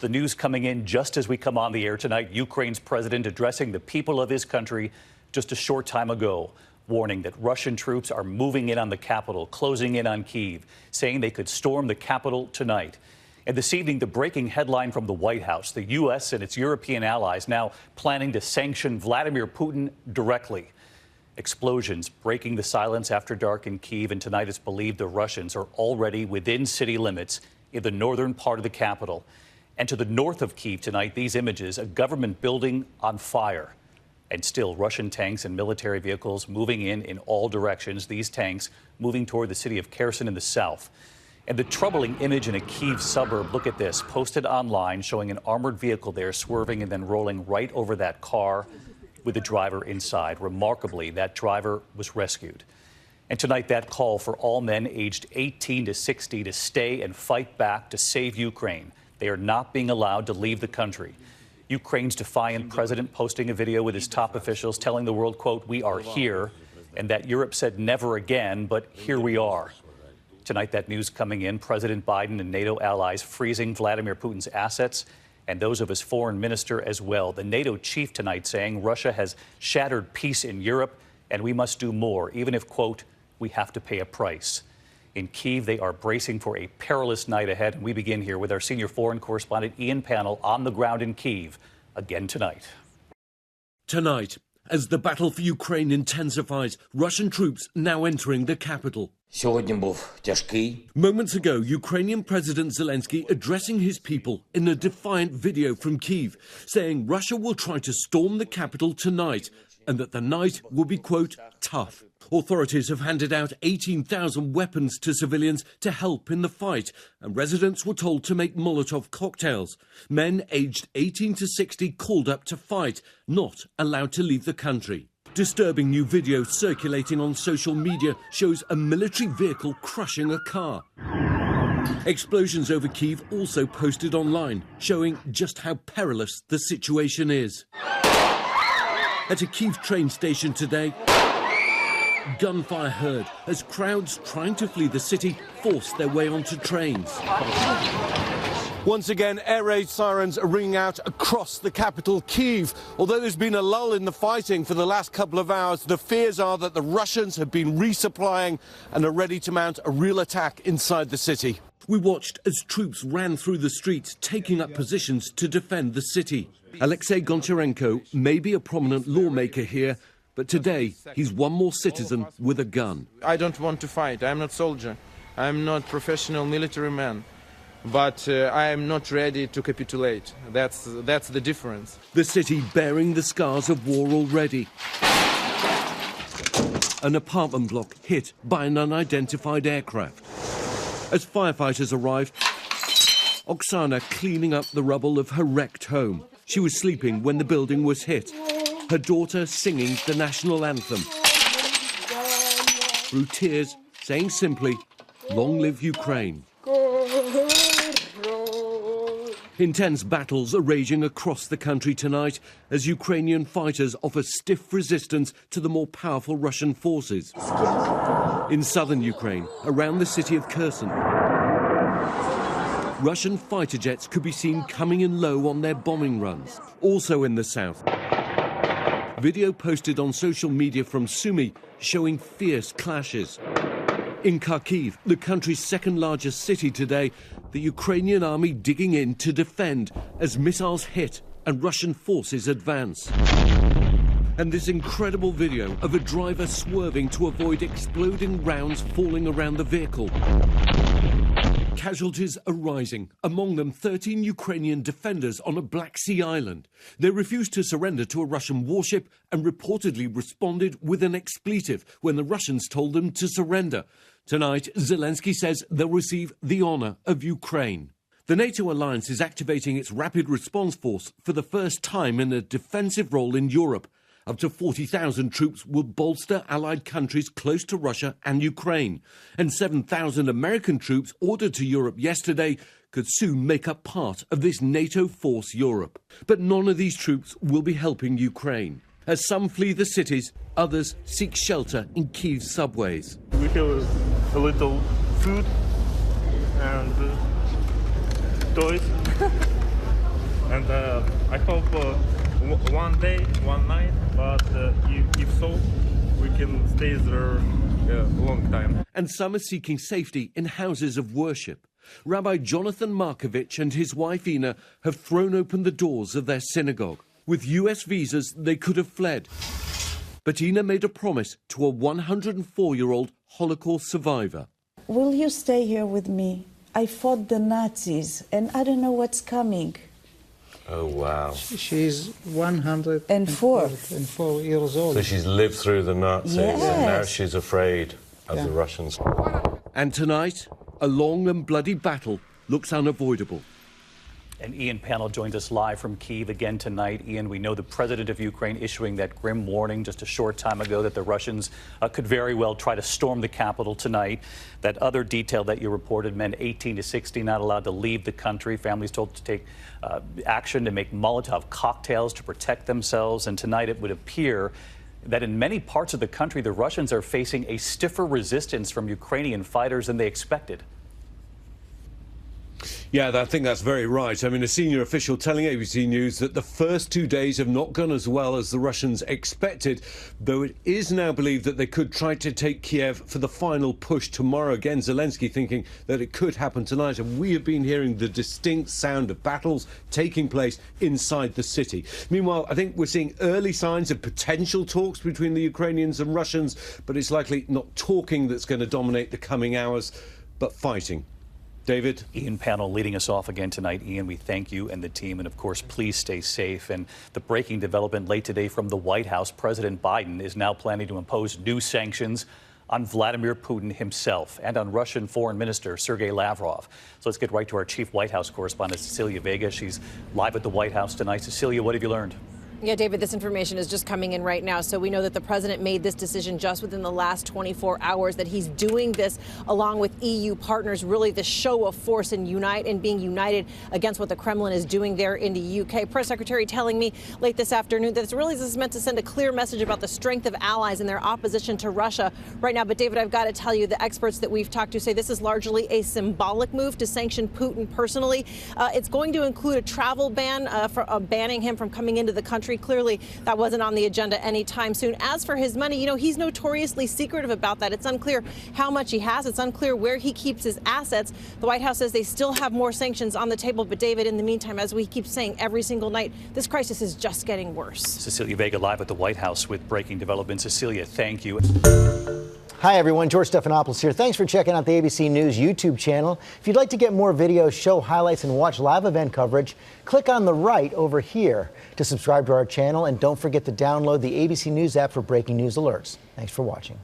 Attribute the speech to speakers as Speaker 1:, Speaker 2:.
Speaker 1: The news coming in just as we come on the air tonight. Ukraine's president addressing the people of his country just a short time ago, warning that Russian troops are moving in on the capital, closing in on Kyiv, saying they could storm the capital tonight. And this evening, the breaking headline from the White House, the U.S. and its European allies now planning to sanction Vladimir Putin directly. Explosions breaking the silence after dark in Kyiv, and tonight it's believed the Russians are already within city limits in the northern part of the capital. And to the north of Kyiv tonight, these images, a government building on fire. And still, Russian tanks and military vehicles moving in all directions, these tanks moving toward the city of Kherson in the south. And the troubling image in a Kyiv suburb, look at this, posted online showing an armored vehicle there swerving and then rolling right over that car with the driver inside. Remarkably, that driver was rescued. And tonight, that call for all men aged 18 to 60 to stay and fight back to save Ukraine. They are not being allowed to leave the country. Ukraine's defiant president posting a video with his top officials telling the world, quote, "We are here," and that Europe said never again, but here we are. Tonight, that news coming in, President Biden and NATO allies freezing Vladimir Putin's assets and those of his foreign minister as well. The NATO chief tonight saying Russia has shattered peace in Europe and we must do more, even if, quote, we have to pay a price. In Kyiv, they are bracing for a perilous night ahead. And we begin here with our senior foreign correspondent, Ian Pannell, on the ground in Kyiv again tonight.
Speaker 2: Tonight, as the battle for Ukraine intensifies, Russian troops now entering the capital. Moments ago, Ukrainian President Zelensky addressing his people in a defiant video from Kyiv, saying Russia will try to storm the capital tonight and that the night will be, quote, tough. Authorities have handed out 18,000 weapons to civilians to help in the fight, and residents were told to make Molotov cocktails. Men aged 18 to 60 called up to fight, not allowed to leave the country. Disturbing new video circulating on social media shows a military vehicle crushing a car. Explosions over Kyiv also posted online, showing just how perilous the situation is. At a Kyiv train station today, gunfire heard as crowds trying to flee the city forced their way onto trains.
Speaker 3: Once again, air raid sirens are ringing out across the capital, Kyiv. Although there's been a lull in the fighting for the last couple of hours, the fears are that the Russians have been resupplying and are ready to mount a real attack inside the city.
Speaker 2: We watched as troops ran through the streets, taking up positions to defend the city. Alexei Goncharenko may be a prominent lawmaker here, but today he's one more citizen with a gun.
Speaker 4: I don't want to fight. I'm not soldier. I'm not professional military man. But I am not ready to capitulate. That's the difference.
Speaker 2: The city bearing the scars of war already. An apartment block hit by an unidentified aircraft. As firefighters arrived, Oksana cleaning up the rubble of her wrecked home. She was sleeping when the building was hit. Her daughter singing the national anthem. Through tears, saying simply, "Long live Ukraine." Intense battles are raging across the country tonight as Ukrainian fighters offer stiff resistance to the more powerful Russian forces. In southern Ukraine, around the city of Kherson, Russian fighter jets could be seen coming in low on their bombing runs. Also in the south, video posted on social media from Sumy showing fierce clashes. In Kharkiv, the country's second largest city today, the Ukrainian army digging in to defend as missiles hit and Russian forces advance. And this incredible video of a driver swerving to avoid exploding rounds falling around the vehicle. Casualties are rising, among them 13 Ukrainian defenders on a Black Sea island. They refused to surrender to a Russian warship and reportedly responded with an expletive when the Russians told them to surrender. Tonight, Zelensky says they'll receive the honor of Ukraine. The NATO alliance is activating its rapid response force for the first time in a defensive role in Europe. Up to 40,000 troops will bolster allied countries close to Russia and Ukraine. And 7,000 American troops ordered to Europe yesterday could soon make up part of this NATO force Europe. But none of these troops will be helping Ukraine. As some flee the cities, others seek shelter in Kyiv's subways.
Speaker 5: We have a little food and toys. and I hope one day, one night, but if so, we can stay there a long time.
Speaker 2: And some are seeking safety in houses of worship. Rabbi Jonathan Markovich and his wife Ina have thrown open the doors of their synagogue. With US visas, they could have fled. But Ina made a promise to a 104-year-old Holocaust survivor.
Speaker 6: Will you stay here with me? I fought the Nazis, and I don't know what's coming.
Speaker 7: Oh, wow.
Speaker 8: She's 104 years old.
Speaker 7: So she's lived through the Nazis,
Speaker 6: Yes.
Speaker 7: and now she's afraid of the Russians.
Speaker 2: And tonight, a long and bloody battle looks unavoidable.
Speaker 1: And Ian Panel joins us live from Kyiv again tonight. Ian, we know the president of Ukraine issuing that grim warning just a short time ago that the Russians could very well try to storm the capital tonight. That other detail that you reported, men 18 to 60 not allowed to leave the country. Families told to take action to make Molotov cocktails to protect themselves. And tonight it would appear that in many parts of the country, the Russians are facing a stiffer resistance from Ukrainian fighters than they expected.
Speaker 3: Yeah, I think that's very right. I mean, a senior official telling ABC News that the first 2 days have not gone as well as the Russians expected, though it is now believed that they could try to take Kiev for the final push tomorrow. Again, Zelensky thinking that it could happen tonight, and we have been hearing the distinct sound of battles taking place inside the city. Meanwhile, I think we're seeing early signs of potential talks between the Ukrainians and Russians, but it's likely not talking that's going to dominate the coming hours, but fighting. David?
Speaker 1: Ian Panel leading us off again tonight. Ian, we thank you and the team, and of course, please stay safe. And the breaking development late today from the White House, President Biden is now planning to impose new sanctions on Vladimir Putin himself and on Russian Foreign Minister Sergei Lavrov. So let's get right to our chief White House correspondent, Cecilia Vega. She's live at the White House tonight. Cecilia, what have you learned?
Speaker 9: Yeah, David, this information is just coming in right now. So we know that the president made this decision just within the last 24 hours, that he's doing this along with EU partners, really the show of force and being united against what the Kremlin is doing there in the UK. Press secretary telling me late this afternoon that this is meant to send a clear message about the strength of allies and their opposition to Russia right now. But David, I've got to tell you, the experts that we've talked to say this is largely a symbolic move to sanction Putin personally. It's going to include a travel ban, banning him from coming into the country. Clearly, that wasn't on the agenda anytime soon. As for his money, he's notoriously secretive about that. It's unclear how much he has. It's unclear where he keeps his assets. The White House says they still have more sanctions on the table. But, David, in the meantime, as we keep saying every single night, this crisis is just getting worse.
Speaker 1: Cecilia Vega live at the White House with breaking developments. Cecilia, thank you.
Speaker 10: Hi, everyone. George Stephanopoulos here. Thanks for checking out the ABC News YouTube channel. If you'd like to get more videos, show highlights, and watch live event coverage, click on the right over here to subscribe to our channel. And don't forget to download the ABC News app for breaking news alerts. Thanks for watching.